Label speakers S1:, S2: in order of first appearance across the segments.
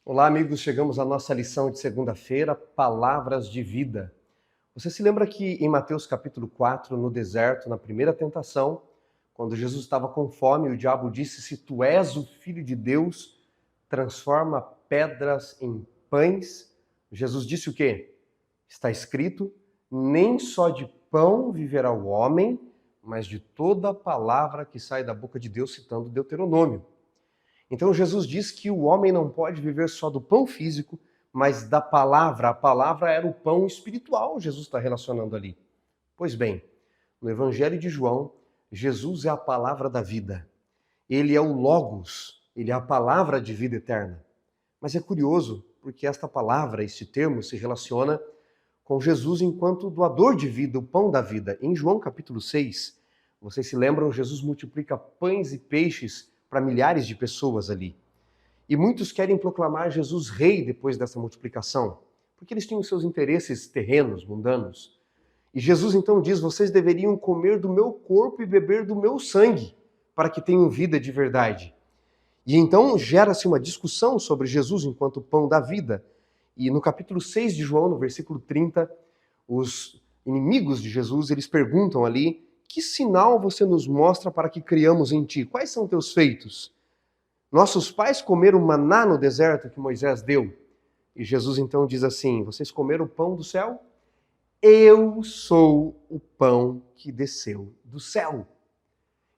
S1: Olá, amigos. Chegamos à nossa lição de segunda-feira, Palavras de Vida. Você se lembra que em Mateus capítulo 4, no deserto, na primeira tentação, quando Jesus estava com fome, o diabo disse: "Se tu és o Filho de Deus, transforma pedras em pães." Jesus disse o quê? Está escrito: "Nem só de pão viverá o homem, mas de toda a palavra que sai da boca de Deus", citando Deuteronômio. Então Jesus diz que o homem não pode viver só do pão físico, mas da palavra. A palavra era o pão espiritual, Jesus está relacionando ali. Pois bem, no Evangelho de João, Jesus é a palavra da vida. Ele é o Logos, ele é a palavra de vida eterna. Mas é curioso, porque esta palavra, este termo, se relaciona com Jesus enquanto doador de vida, o pão da vida. Em João capítulo 6, vocês se lembram, Jesus multiplica pães e peixes para milhares de pessoas ali. E muitos querem proclamar Jesus rei depois dessa multiplicação, porque eles tinham seus interesses terrenos, mundanos. E Jesus então diz: "Vocês deveriam comer do meu corpo e beber do meu sangue, para que tenham vida de verdade." E então gera-se uma discussão sobre Jesus enquanto pão da vida. E no capítulo 6 de João, no versículo 30, os inimigos de Jesus, eles perguntam ali: "Que sinal você nos mostra para que criamos em ti? Quais são teus feitos? Nossos pais comeram maná no deserto que Moisés deu." E Jesus então diz assim: "Vocês comeram o pão do céu? Eu sou o pão que desceu do céu."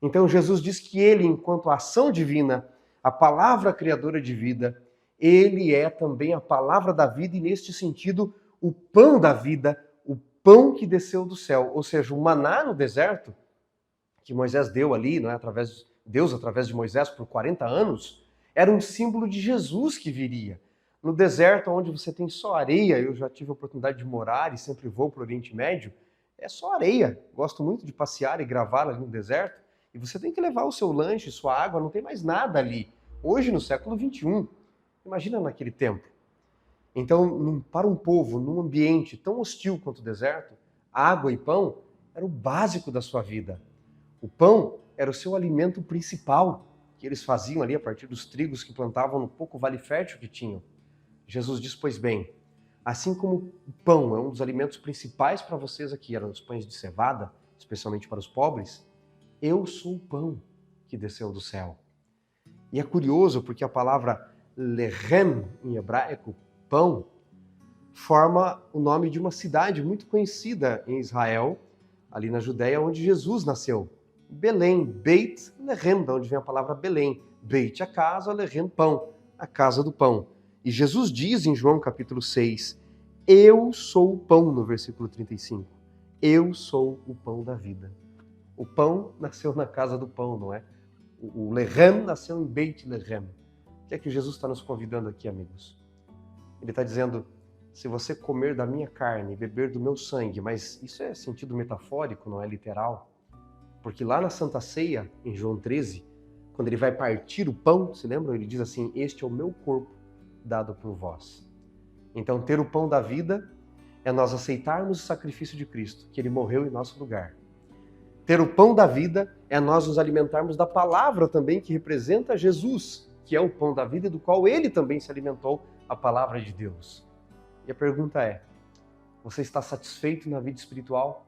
S1: Então Jesus diz que ele, enquanto ação divina, a palavra criadora de vida, ele é também a palavra da vida e, neste sentido, o pão da vida, o pão que desceu do céu. Ou seja, o maná no deserto, que Moisés deu ali, não é? Deus através de Moisés por 40 anos, era um símbolo de Jesus que viria. No deserto, onde você tem só areia, eu já tive a oportunidade de morar e sempre vou para o Oriente Médio, é só areia. Gosto muito de passear e gravar ali no deserto. E você tem que levar o seu lanche, sua água, não tem mais nada ali. Hoje, no século XXI, imagina naquele tempo. Então, para um povo, num ambiente tão hostil quanto o deserto, água e pão era o básico da sua vida. O pão era o seu alimento principal, que eles faziam ali a partir dos trigos que plantavam no pouco vale fértil que tinham. Jesus diz: "Pois bem, assim como o pão é um dos alimentos principais para vocês aqui, eram os pães de cevada, especialmente para os pobres, eu sou o pão que desceu do céu." E é curioso porque a palavra lechem, em hebraico, pão, forma o nome de uma cidade muito conhecida em Israel, ali na Judéia, onde Jesus nasceu. Belém, Beit Lehem, de onde vem a palavra Belém. Beit, a casa, Lehem, pão, a casa do pão. E Jesus diz em João capítulo 6, "Eu sou o pão", no versículo 35. Eu sou o pão da vida. O pão nasceu na casa do pão, não é? O Lehem nasceu em Beit Lehem. O que é que Jesus está nos convidando aqui, amigos? Ele está dizendo: se você comer da minha carne e beber do meu sangue, mas isso é sentido metafórico, não é literal. Porque lá na Santa Ceia, em João 13, quando ele vai partir o pão, se lembram? Ele diz assim: "Este é o meu corpo dado por vós." Então, ter o pão da vida é nós aceitarmos o sacrifício de Cristo, que ele morreu em nosso lugar. Ter o pão da vida é nós nos alimentarmos da palavra também, que representa Jesus, que é o pão da vida, do qual ele também se alimentou, a palavra de Deus. E a pergunta é: você está satisfeito na vida espiritual?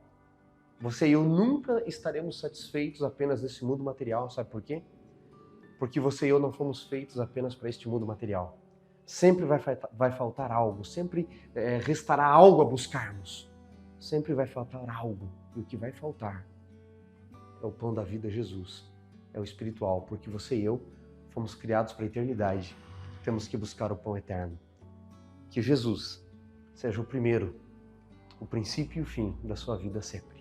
S1: Você e eu nunca estaremos satisfeitos apenas nesse mundo material, sabe por quê? Porque você e eu não fomos feitos apenas para este mundo material. Sempre vai faltar algo, sempre restará algo a buscarmos. Sempre vai faltar algo, e o que vai faltar é o pão da vida, Jesus. É o espiritual, porque você e eu fomos criados para a eternidade. Temos que buscar o pão eterno. Que Jesus seja o primeiro, o princípio e o fim da sua vida sempre.